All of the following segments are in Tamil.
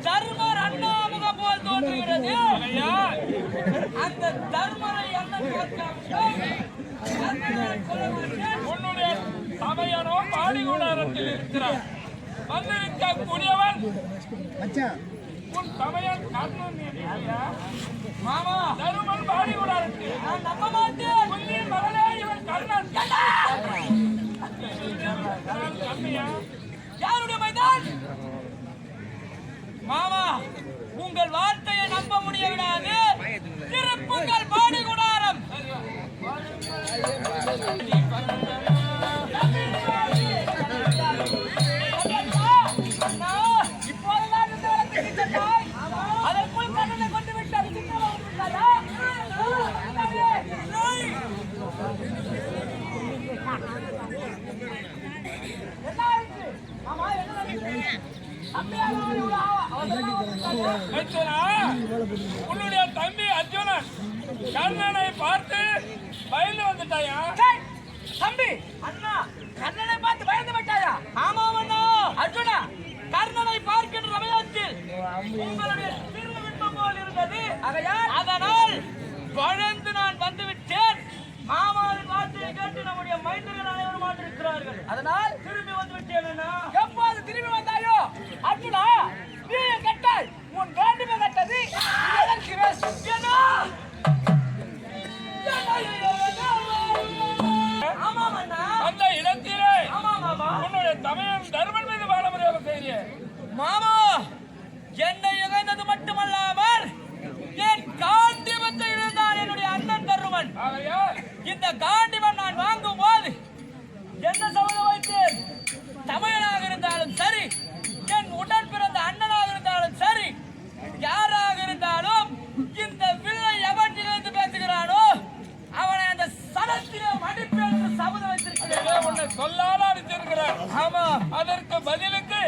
தர்மர் அண்ணாமுக போல் தோன்றுகிறது. அந்த தர்மரை உன்னுடைய சபையானோ பாடிகூடாரத்தில் இருக்கிறார். வந்திருக்கக்கூடியவன் உன் சபையான் கர்ணன். மாமா தருமன் பாடிகூடாரத்தில் நான் நம்ப மாட்டேன். உன்னின் மகளே இவன் கர்ணன். யாருடைய மைதான்? மாமா உங்கள் வார்த்தையை நம்ப முடியவிடாது. திருப்புங்கள் பாடிகூடாரம். அதற்குள் கண்ணனை கொண்டு விட்டார். உன்னுடைய தம்பி அர்ஜுனன் கர்ணனை பார்த்து பயந்து வந்துட்டாயா? தம்பி அண்ணா கர்ணனை பார்த்து பயந்து விட்டாயா? ஆமா அண்ணா. அர்ஜுனா கர்ணனை பார்க்கின்ற சமயத்தில் உங்களுடைய திருவிண்ணம் போல் இருந்தது. அதனால் பழந்து நான் வந்து விட்டேன். மாமாவின் வார்த்தையை கேட்டு நம்முடைய மைந்தர்கள் அனைவரும் மாற்றிருக்கிறார்கள். அதனால் திரும்பி வந்து விட்டேன். எப்போது திரும்பி வந்தாயோ அர்ஜுனா நீ கட்டாய் உன் வேண்டுமே கட்டது. அந்த இடத்திலே உன்னுடைய தமையன் தர்மன் மீது பாலமுறையாக செய்ய மாமா என்னை இழந்தது மட்டுமல்லாமல் என் காண்டிபத்தை இழந்தான் என்னுடைய அண்ணன் தருமன். இந்த காண்டிபம் நான் வாங்கும் போது என்ன சபதம் வைத்தேன்? தமிழனாக இருந்தாலும் சரி, என் உடன் பிறந்த அண்ணனாக இருந்தாலும் சரி, யாராக இருந்தாலும் இந்த வில்லை எவன் நிகழ்ந்து பேசுகிறானோ அவனை அந்த சடத்திலே மடிப்பேன் என்று சபதம் வைத்திருக்கிறேன். உன்னை சொல்லாத அடிச்சிருக்கிறேன். ஆமா அதற்கு பதிலுக்கு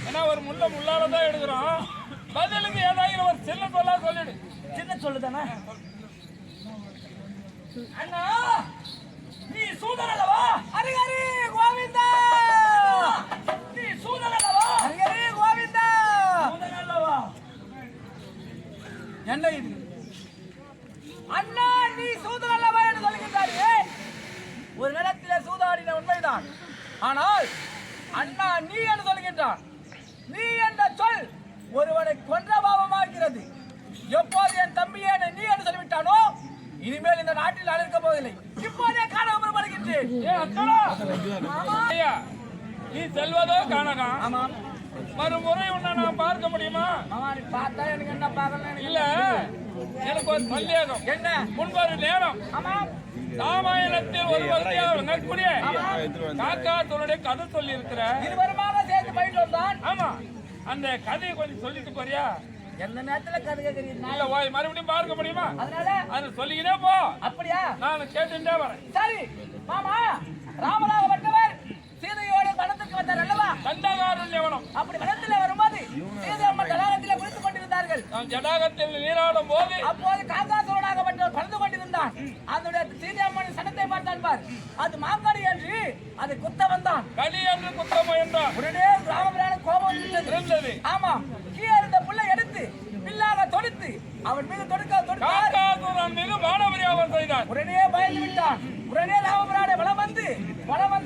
ஏன்னா ஒரு முள்ளாலதான் எடுக்கிறோம். பதிலுக்கு ஏதாவது ஒரு சின்ன சொல்லா சொல்லிடு. சின்ன சொல்லுதானே அண்ணா நீ சூதன் அல்லவா? ஹரிஹரி கோவிந்தா. நீ சூதன் அல்லவா? ஹரிஹரி கோவிந்தா. சூதன் அல்லவா? என்ன இது அண்ணா? நீ சூதன் அல்லவா என்று சொல்லுகின்றாரே. ஒரு நேரத்திலே சூதாடின உண்மைதான். ஆனால் அண்ணா நீ என்று சொல்லுகின்றான். நீ என்ற சொல் ஒருவனை கொன்ற பாவமாகிறது. எப்போது என் தம்பியை நீ என்று சொல்லிவிட்டானோ இனிமேல் இந்த நாட்டில் அழைக்க போவதில்லை. இப்போதே காண விரும்புகின்றேன். நீ செல்வதோ காணகம். மறுமுறை உன்னை நான் பார்க்க முடியுமா? பார்த்தா எனக்கு என்ன பார்க்கல. இல்ல எனக்கு ஒரு சந்தேகம். என்ன? முன்பொரு நேரம் ராமாயணத்தில் ஒரு நட்புடைய காக்கா தன்னுடைய கதை சொல்லி இருக்கிற இருவருமாக சேர்த்து பயிட்டு வந்தான். ஆமா அந்த கதையை கொஞ்சம் சொல்லிட்டு போறியா? எந்த நேரத்துல கதை கேட்கறீங்க? மறுபடியும் பார்க்க முடியுமா? அதனால அது சொல்லிக்கிட்டே போ. அப்படியா? நான் கேட்டுட்டே வரேன். சரி மாமா ராமராகப்பட்டவர் சீதையோட வனத்துக்கு வந்தார் அல்லவா? கண்டகாரன் எவனும் அப்படி வனத்தில் வரும்போது சீதை அம்மன் ஜடாகத்திலே குளித்துக் கொண்டிருந்தார்கள். ஜடாகத்தில் நீராடும் போது அப்போது காந்தாசோனாகப்பட்டவர் பறந்து கொண்டிருந்தான். அதனுடைய சீதை அம்மன் சனத்தை பார்த்தான் பார். அது மாங்காடி என்று அதை குத்த வந்தான். களி என்று குத்த முயன்றான். உடனே ராமபிரான கோபம் இருந்தது. ஆமா கீழே இருந்த புல்லை எடுத்து பில்லாக தொடுத்து அவன் மீது உடனே பயந்து விட்டான். உடனே ராமபிரானை வலம் வந்து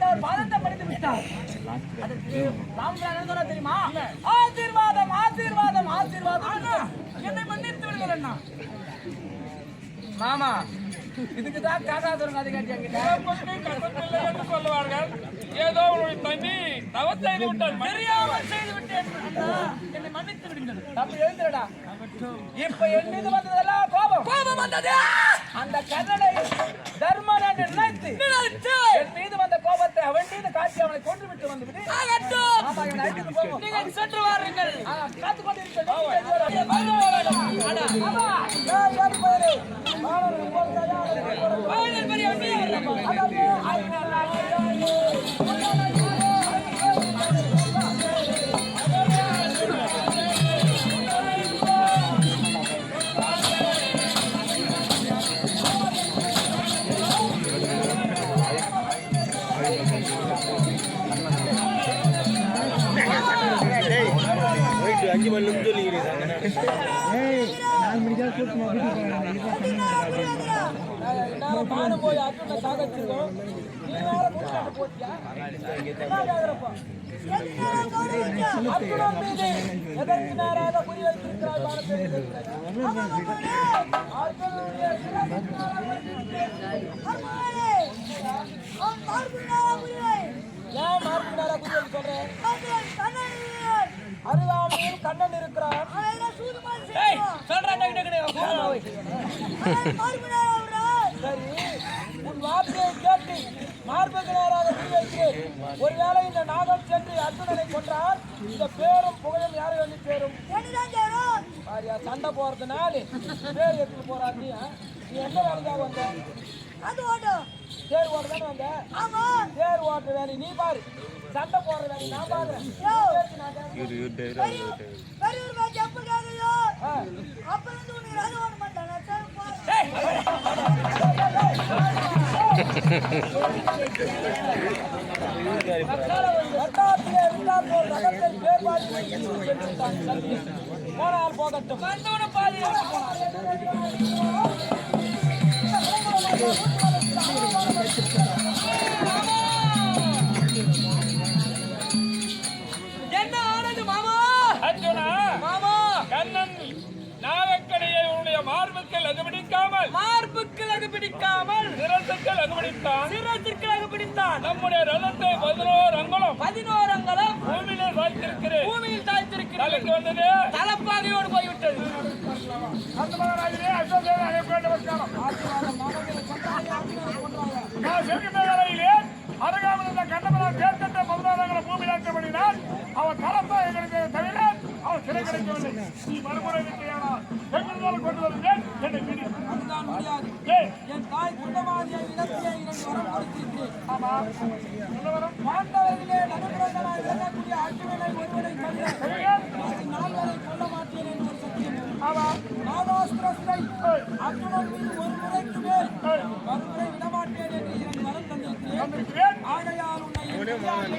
அவர் பாதத்தை படித்து விட்டார். அதற்கு ராமபிரான் என்ன தெரியுமா? ஆசீர்வாதம் ஆசீர்வாதம் ஆசீர்வாதம் என்னை மன்னித்து விடுங்கள் அண்ணா. மாமா இதுக்குதான் காக்காதுரம் கதை கேட்டியாங்க சொல்லுவார்கள். ஏதோ ஒரு தண்ணி தவறு செய்து விட்டார். தெரியாமல் செய்து விட்டேன் என்னை மன்னித்து விடுங்கள். அப்படி எழுந்துடா. இப்ப என் மீது வந்ததெல்லாம் கோபம் வந்தது. அந்த கண்ணனை தர்மன் என்று நினைத்து என் மீது வந்த கோபத்தை அவன் மீது காட்டி அவனை கொன்று விட்டு வந்து விடு. நீங்கள் சென்று வாருங்கள். காத்துக் கொண்டிருக்கிறேன். பானம் போய் அர்ஜுனை சாகச்சிருக்கோம். நீ வேற கூட்டாட்டு போட்டியா? என்ன கேக்குறப்பா? அர்ஜுனன் மீது எதற்கு நேராக குறி வைத்திருக்கிறாய் பானத்தை? ஏன் மார்பினாரா குறி வைக்க சொல்றேன்? அருகாமையில் கண்ணன் இருக்கிறான். சரி, உன் வார்த்தையை கேட்டு மார்பகனாராக குறி வைக்கிறேன். ஒருவேளை இந்த நாகம் சென்று அர்ஜுனனை கொன்றால் இந்த பேரும் புகழும் யாரை வந்து சேரும்? சண்டை போறதுனால பேர் எடுத்து போறா. நீ என்ன வேலைக்காக வந்த? தேர் ஓட்ட தானே வந்த? தேர் ஓட்டுற வேலை நீ பாரு, சண்டை போடுற வேலை நான் பாக்குறேன். போனால் போகட்டும். என்ன ஆனது மாமா? அர்ஜுனா மாமா, கண்ணன் நாகக்கடையை உன்னுடைய மார்புக்கு லகு பிடிக்காமல் சிரசுக்கு லகு பிடித்தான். நம்முடைய ரதத்தை 11 அங்குலம் பூமியில் தாழ்த்திருக்கிறேன். தலைக்கு வந்தது தலப்பாகையோடு போய்விட்டது. அருகாமல் கண்டபரால் பேர்கட்ட 11 பூமியிலாக்கப்படினால் அவன் தலப்பா எங்களுக்கு தவிர அவன் சிறை கிடைக்கவில்லை. நீ மறுமுறை விட்டையானால் எங்களுடன் கொண்டு வருகிறேன். என்னை பிடி. அதுதான் முடியாது. என் தாய் குண்டமாதியை இலக்கிய 2 வரம் கொடுத்திருக்கிறேன். ஆமா, பாண்டவர்களே நடுப்புறங்களாய் விளங்கக்கூடிய அர்ஜுனனை ஒருவனை தவிர 4 கொல்ல மாட்டேன் என்று சத்தியம். ஆமா, நாகாஸ்திரத்தை அர்ஜுனன் மீது ஒரு முறைக்கு மேல் மறுமுறை விடமாட்டேன் என்று 2 வரம் தந்திருக்கிறேன். ஆகையால் உன்னை பணம்